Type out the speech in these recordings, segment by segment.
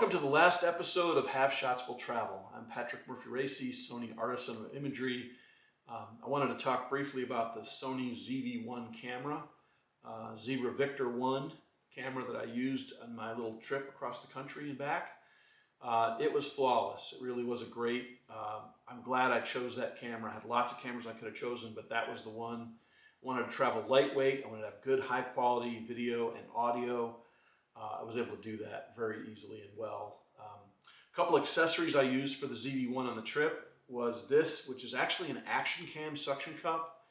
Welcome to the last episode of Half Shots Will Travel. I'm Patrick Murphy-Racy, Sony Artisan of Imagery. I wanted to talk briefly about the SONY ZV-1 camera, Zebra Victor 1 camera that I used on my little trip across the country and back. It was flawless. It really was a great, I'm glad I chose that camera. I had lots of cameras I could have chosen, but that was the one. I wanted to travel lightweight. I wanted to have good high quality video and audio. I was able to do that very easily and well. A couple accessories I used for the ZV-1 on the trip was this, which is actually an action cam suction cup.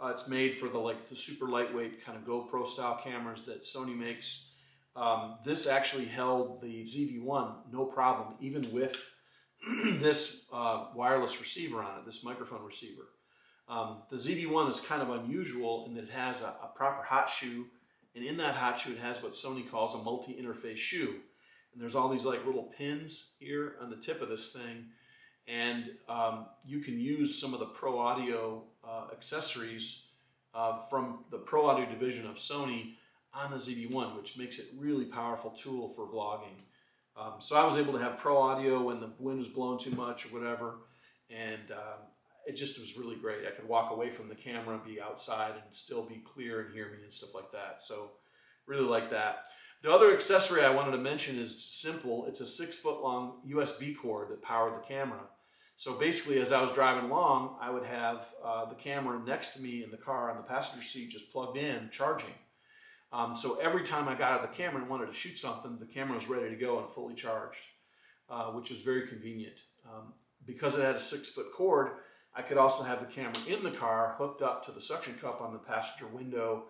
It's made for the super lightweight kind of GoPro style cameras that Sony makes. This actually held the ZV-1 no problem, even with this wireless receiver on it, this microphone receiver. The ZV-1 is kind of unusual in that it has a proper hot shoe. And in that hot shoe, it has what Sony calls a multi-interface shoe. And there's all these little pins here on the tip of this thing. And you can use some of the Pro Audio accessories from the Pro Audio division of Sony on the ZV-1, which makes it a really powerful tool for vlogging. So I was able to have Pro Audio when the wind was blowing too much or whatever. And it just was really great. I could walk away from the camera and be outside and still be clear and hear me and stuff like that. So really like that. The other accessory I wanted to mention is simple. It's a 6-foot long USB cord that powered the camera. So basically, as I was driving along, I would have the camera next to me in the car on the passenger seat just plugged in, charging. So every time I got out of the camera and wanted to shoot something, the camera was ready to go and fully charged, which was very convenient. Because it had a 6-foot cord, I could also have the camera in the car hooked up to the suction cup on the passenger window,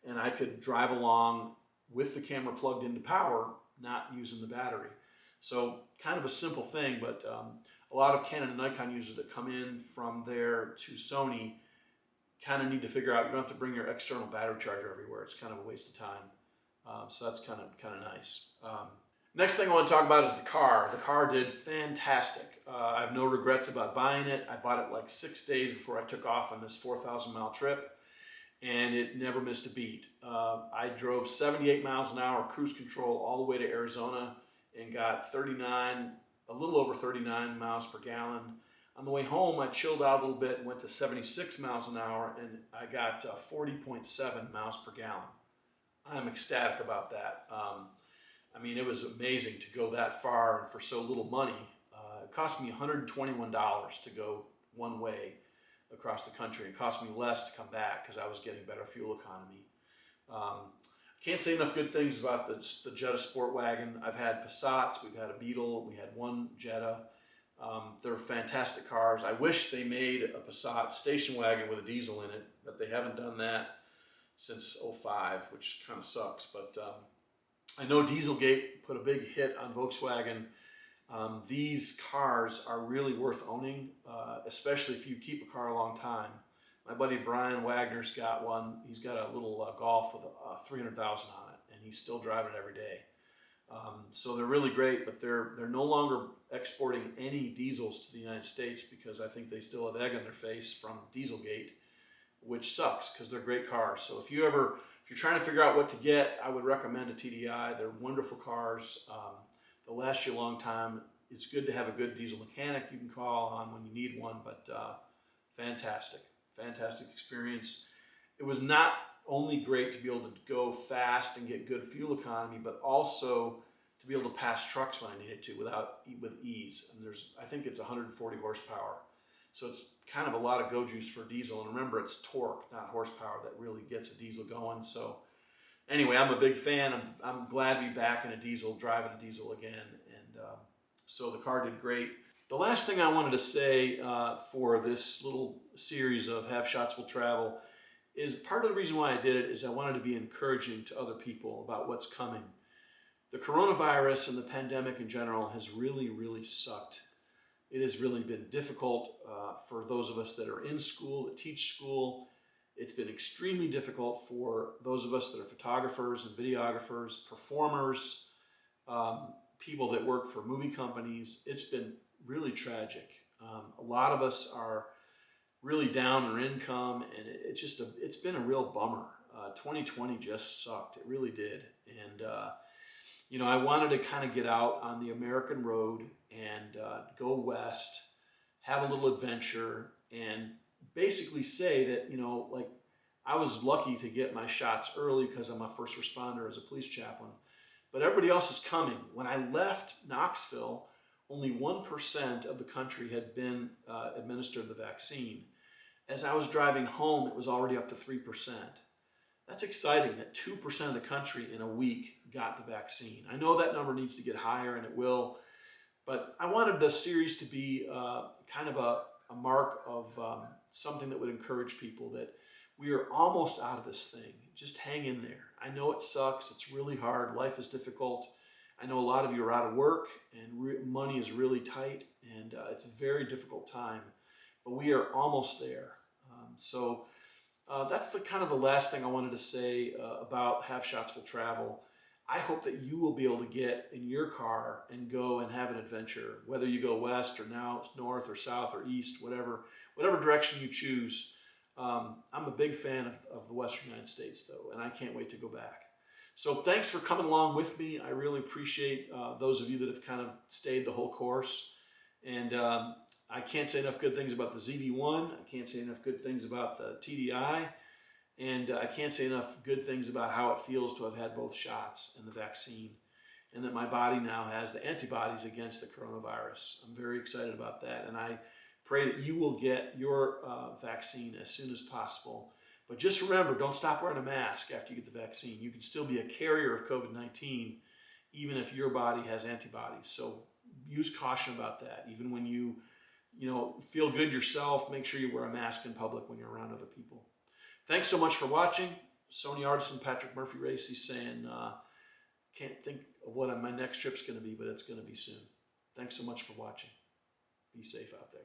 and I could drive along with the camera plugged into power, not using the battery. So kind of a simple thing, but a lot of Canon and Nikon users that come in from there to Sony kind of need to figure out you don't have to bring your external battery charger everywhere. It's kind of a waste of time. So that's kind of nice. Next thing I want to talk about is the car. The car did fantastic. I have no regrets about buying it. I bought it like 6 days before I took off on this 4,000-mile trip, and it never missed a beat. I drove 78 miles an hour cruise control all the way to Arizona and got a little over 39 miles per gallon. On the way home, I chilled out a little bit and went to 76 miles an hour, and I got 40.7 miles per gallon. I'm ecstatic about that. I mean, it was amazing to go that far and for so little money. It cost me $121 to go one way across the country. It cost me less to come back because I was getting better fuel economy. Can't say enough good things about the Jetta Sportwagen. I've had Passats, we've had a Beetle, we had one Jetta. They're fantastic cars. I wish they made a Passat station wagon with a diesel in it, but they haven't done that since '05, which kind of sucks. But I know Dieselgate put a big hit on Volkswagen. These cars are really worth owning, especially if you keep a car a long time. My buddy Brian Wagner's got one. He's got a little Golf with 300,000 on it, and he's still driving it every day. So they're really great, but they're no longer exporting any diesels to the United States because I think they still have egg on their face from Dieselgate, which sucks because they're great cars. So if you're trying to figure out what to get, I would recommend a TDI. They're wonderful cars. They'll last you a long time. It's good to have a good diesel mechanic you can call on when you need one, but fantastic experience. It was not only great to be able to go fast and get good fuel economy, but also to be able to pass trucks when I needed to with ease. And I think it's 140 horsepower. So it's kind of a lot of go juice for diesel. And remember, it's torque, not horsepower, that really gets a diesel going. So anyway, I'm a big fan. I'm glad to be back in a diesel, driving a diesel again. And so the car did great. The last thing I wanted to say for this little series of Half Shots Will Travel is part of the reason why I did it is I wanted to be encouraging to other people about what's coming. The coronavirus and the pandemic in general has really, really sucked. It has really been difficult for those of us that are in school, that teach school. It's been extremely difficult for those of us that are photographers and videographers, performers, people that work for movie companies. It's been really tragic. A lot of us are really down in our income, and it's been a real bummer. 2020 just sucked. It really did. And you know, I wanted to kind of get out on the American road and go west, have a little adventure, and basically say that, you know, like I was lucky to get my shots early because I'm a first responder as a police chaplain, but everybody else is coming. When I left Knoxville, only 1% of the country had been administered the vaccine. As I was driving home, it was already up to 3%. That's exciting that 2% of the country in a week got the vaccine. I know that number needs to get higher, and it will, but I wanted the series to be kind of a mark of something that would encourage people that we are almost out of this thing. Just hang in there. I know it sucks. It's really hard. Life is difficult. I know a lot of you are out of work and money is really tight, and it's a very difficult time, but we are almost there. That's the kind of the last thing I wanted to say about Have Shots Will Travel. I hope that you will be able to get in your car and go and have an adventure, whether you go west or now north or south or east, whatever direction you choose. I'm a big fan of the Western United States, though, and I can't wait to go back. So thanks for coming along with me. I really appreciate those of you that have kind of stayed the whole course. And I can't say enough good things about the ZV-1. I can't say enough good things about the TDI. And I can't say enough good things about how it feels to have had both shots and the vaccine, and that my body now has the antibodies against the coronavirus. I'm very excited about that. And I pray that you will get your vaccine as soon as possible. But just remember, don't stop wearing a mask after you get the vaccine. You can still be a carrier of COVID-19 even if your body has antibodies. So use caution about that. Even when you feel good yourself, make sure you wear a mask in public when you're around other people. Thanks so much for watching. Sony artisan Patrick Murphy Racy saying, can't think of what my next trip's going to be, but it's going to be soon. Thanks so much for watching. Be safe out there.